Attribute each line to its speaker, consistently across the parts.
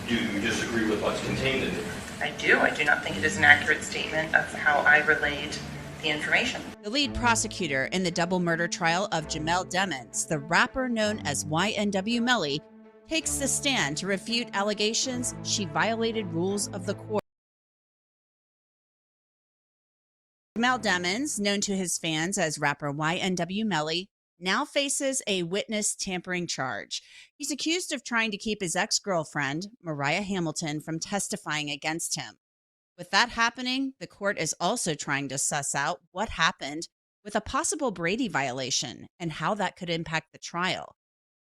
Speaker 1: Do you disagree with what's contained in it?
Speaker 2: I do. I do not think it is an accurate statement of how I relayed the information.
Speaker 3: The lead prosecutor in the double murder trial of Jamel Demons, the rapper known as YNW MELLY, takes the stand to refute allegations she violated rules of the court. Jamel Demons, known to his fans as rapper YNW MELLY, now faces a witness tampering charge. He's accused of trying to keep his ex-girlfriend, Mariah Hamilton, from testifying against him. With that happening, the court is also trying to suss out what happened with a possible Brady violation and how that could impact the trial.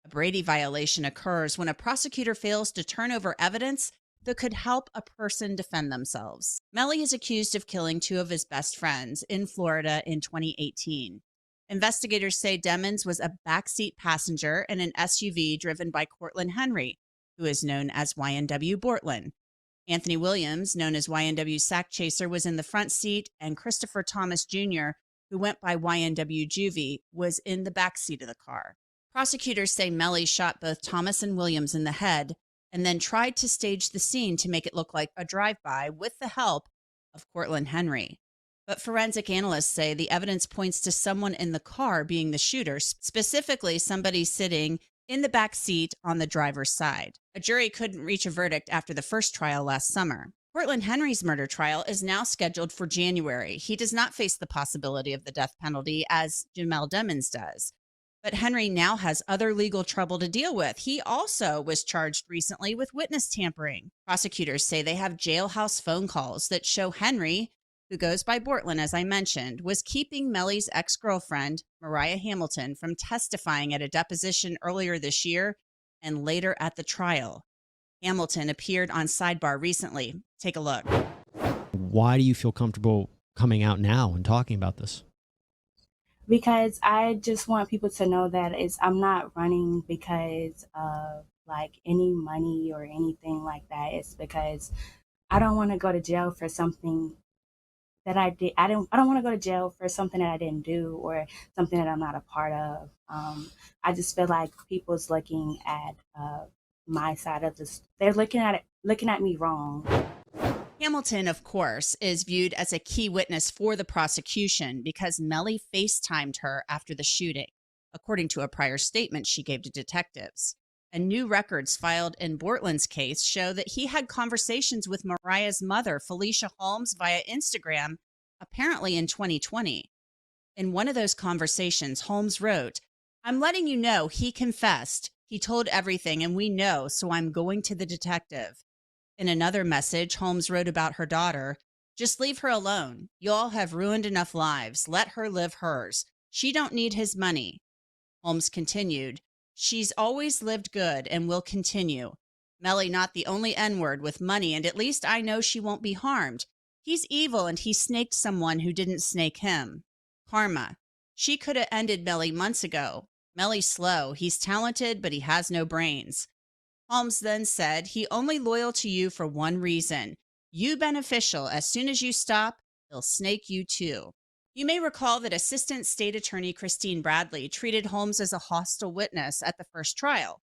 Speaker 3: A Brady violation occurs when a prosecutor fails to turn over evidence that could help a person defend themselves. MELLY is accused of killing two of his best friends in Florida in 2018. Investigators say Demons was a backseat passenger in an SUV driven by Cortland Henry, who is known as YNW Bortland. Anthony Williams, known as YNW Sack Chaser, was in the front seat, and Christopher Thomas Jr., who went by YNW Juvie, was in the back seat of the car. Prosecutors say MELLY shot both Thomas and Williams in the head and then tried to stage the scene to make it look like a drive-by with the help of Cortland Henry. But forensic analysts say the evidence points to someone in the car being the shooter, specifically somebody sitting in the back seat on the driver's side. A jury couldn't reach a verdict after the first trial last summer. Cortland Henry's murder trial is now scheduled for January. He does not face the possibility of the death penalty as Jamel Demons does. But Henry now has other legal trouble to deal with. He also was charged recently with witness tampering. Prosecutors say they have jailhouse phone calls that show Henry, who goes by Bortland, as I mentioned, was keeping MELLY's ex-girlfriend, Mariah Hamilton, from testifying at a deposition earlier this year and later at the trial. Hamilton appeared on Sidebar recently. Take a look.
Speaker 4: Why do you feel comfortable coming out now and talking about this?
Speaker 5: Because I just want people to know that I'm not running because of like any money or anything like that. It's because I don't want to go to jail for something that I did. I don't want to go to jail for something that I didn't do or something that I'm not a part of. I just feel like people's looking at my side of this. They're looking at me wrong.
Speaker 3: Hamilton, of course, is viewed as a key witness for the prosecution because MELLY FaceTimed her after the shooting, according to a prior statement she gave to detectives. And new records filed in Bortland's case show that he had conversations with Mariah's mother, Felicia Holmes, via Instagram, apparently in 2020. In one of those conversations, Holmes wrote, "I'm letting you know he confessed. He told everything, and we know, so I'm going to the detective." In another message, Holmes wrote about her daughter, "Just leave her alone. You all have ruined enough lives. Let her live hers. She don't need his money." Holmes continued, "She's always lived good and will continue. MELLY not the only N-word with money, and at least I know she won't be harmed. He's evil and he snaked someone who didn't snake him. Karma. She could have ended MELLY months ago. MELLY's slow. He's talented, but he has no brains." Holmes then said, "He only loyal to you for one reason. You beneficial. As soon as you stop, he'll snake you too." You may recall that Assistant State Attorney Kristine Bradley treated Holmes as a hostile witness at the first trial.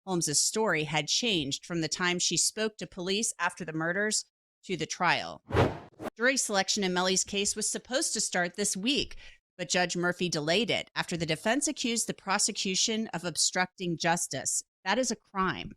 Speaker 3: Holmes's story had changed from the time she spoke to police after the murders to the trial. Jury selection in MELLY's case was supposed to start this week, but Judge Murphy delayed it after the defense accused the prosecution of obstructing justice. That is a crime.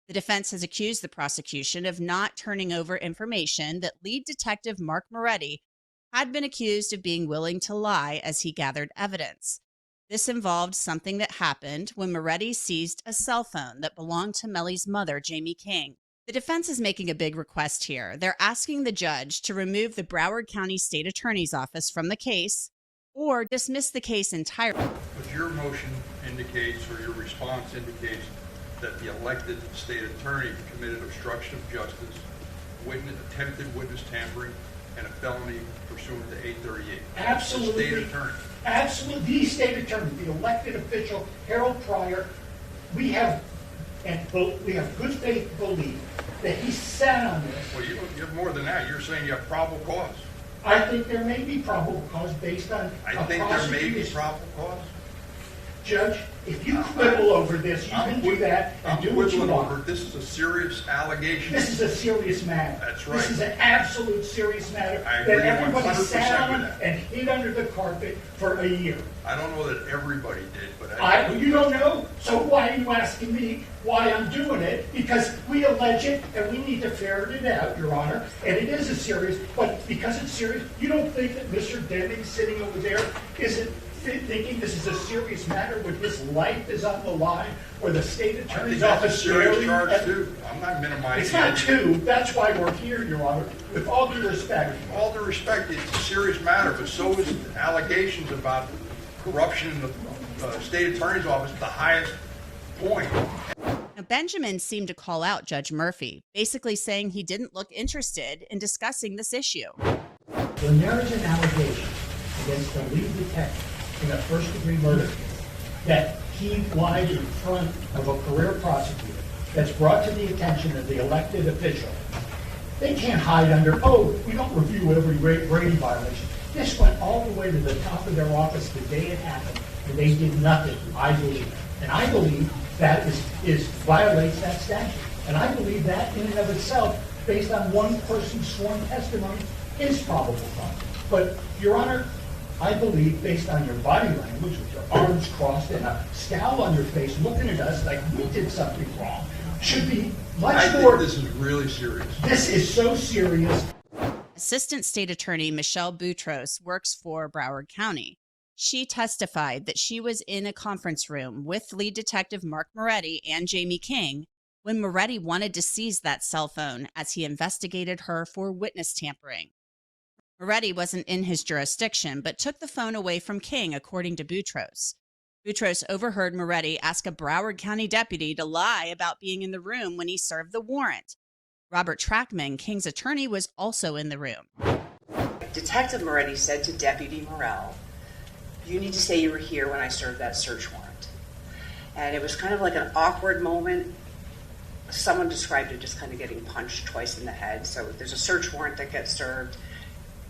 Speaker 3: The defense has accused the prosecution of not turning over information that lead detective Mark Moretti had been accused of being willing to lie as he gathered evidence. This involved something that happened when Moretti seized a cell phone that belonged to MELLY's mother, Jamie King. The defense is making a big request here. They're asking the judge to remove the Broward County State Attorney's Office from the case or dismiss the case entirely.
Speaker 6: But your motion indicates, or your response indicates, that the elected state attorney committed obstruction of justice, attempted witness tampering, and a felony pursuant to 838.
Speaker 7: Absolutely.
Speaker 6: The state attorney.
Speaker 7: Absolutely. The state attorney, the elected official, Harold Pryor, we have good faith belief that he sat on this.
Speaker 6: Well, you have more than that. You're saying you have probable cause.
Speaker 7: I think there may be probable cause based on.
Speaker 6: I think there may be probable cause.
Speaker 7: Judge, if you quibble over this, you can do that and do what you
Speaker 6: quibbling over,
Speaker 7: want.
Speaker 6: this is a serious allegation.
Speaker 7: This is a serious matter.
Speaker 6: That's right.
Speaker 7: This is an absolute serious matter
Speaker 6: I
Speaker 7: that
Speaker 6: agree
Speaker 7: everybody
Speaker 6: 100%
Speaker 7: sat
Speaker 6: with
Speaker 7: on
Speaker 6: that.
Speaker 7: and hid under the carpet for a year.
Speaker 6: I don't know that everybody did, but
Speaker 7: You don't know? So why are you asking me why I'm doing it? Because we allege it and we need to ferret it out, Your Honor. And it is a serious, but because it's serious, you don't think that Mr. Deming sitting over there isn't thinking this is a serious matter when his life is on the line, or the state
Speaker 6: I think
Speaker 7: attorney's
Speaker 6: that's a
Speaker 7: office
Speaker 6: serious charge
Speaker 7: at-
Speaker 6: too. I'm not minimizing.
Speaker 7: It's not
Speaker 6: it.
Speaker 7: two. That's why we're here, Your Honor. With all due respect.
Speaker 6: With all due respect, it's a serious matter, but so is allegations about corruption in the state attorney's office at the highest point.
Speaker 3: Now, Benjamin seemed to call out Judge Murphy, basically saying he didn't look interested in discussing this issue.
Speaker 7: When there is an allegation against the lead detective in a first-degree murder case that he lied in front of a career prosecutor that's brought to the attention of the elected official, they can't hide under, we don't review every Brady violation. This went all the way to the top of their office the day it happened, and they did nothing, I believe. And I believe that violates that statute. And I believe that in and of itself, based on one person's sworn testimony, is probable cause. But, Your Honor, I believe, based on your body language, with your arms crossed and a scowl on your face, looking at us like we did something wrong, should be much
Speaker 6: I
Speaker 7: more.
Speaker 6: think this is really serious.
Speaker 7: This is so serious.
Speaker 3: Assistant State Attorney Michelle Boutros works for Broward County. She testified that she was in a conference room with lead detective Mark Moretti and Jamie King when Moretti wanted to seize that cell phone as he investigated her for witness tampering. Moretti wasn't in his jurisdiction, but took the phone away from King, according to Boutros. Boutros overheard Moretti ask a Broward County deputy to lie about being in the room when he served the warrant. Robert Trackman, King's attorney, was also in the room.
Speaker 8: Detective Moretti said to Deputy Morrell, "You need to say you were here when I served that search warrant." And it was kind of like an awkward moment. Someone described it just kind of getting punched twice in the head. So there's a search warrant that gets served,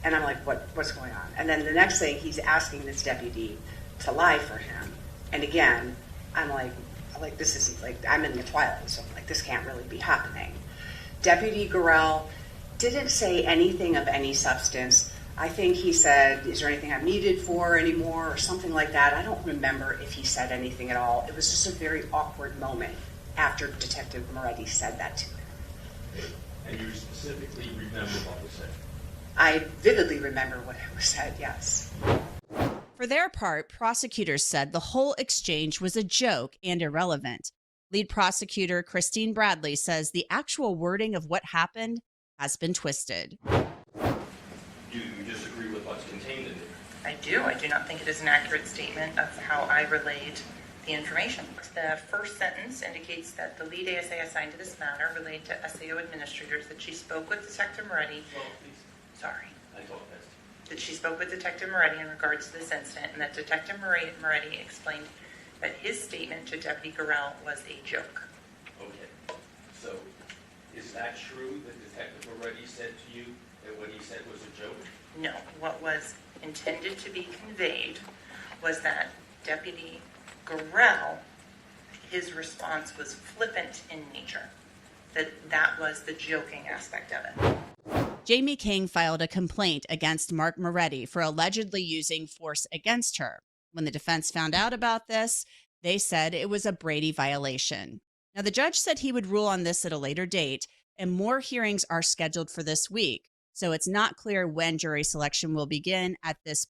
Speaker 8: and I'm like, what's going on? And then the next thing, he's asking this deputy to lie for him. And again, I'm like this is like, I'm in the twilight, so I'm like, this can't really be happening. Deputy Gorell didn't say anything of any substance. I think he said, "Is there anything I'm needed for anymore?" or something like that. I don't remember if he said anything at all. It was just a very awkward moment after Detective Moretti said that to him.
Speaker 1: And you specifically remember what was said?
Speaker 8: I vividly remember what was said, yes.
Speaker 3: For their part, prosecutors said the whole exchange was a joke and irrelevant. Lead prosecutor Kristine Bradley says the actual wording of what happened has been twisted.
Speaker 1: Do you disagree with what's contained in it?
Speaker 2: I do. I do not think it is an accurate statement of how I relayed the information. The first sentence indicates that the lead ASA assigned to this matter relayed to SAO administrators that she spoke with Detective Moretti.
Speaker 1: Well, please,
Speaker 2: Sorry.
Speaker 1: I talk fast.
Speaker 2: That she spoke with Detective Moretti in regards to this incident, and that Detective Moretti explained that his statement to Deputy Gorell was a joke.
Speaker 1: Okay. So, is that true that Detective Moretti said to you that what he said was a joke?
Speaker 2: No, what was intended to be conveyed was that Deputy Gorell, his response was flippant in nature. That was the joking aspect of it.
Speaker 3: Jamie King filed a complaint against Mark Moretti for allegedly using force against her. When the defense found out about this, they said it was a Brady violation. Now, the judge said he would rule on this at a later date, and more hearings are scheduled for this week. So it's not clear when jury selection will begin at this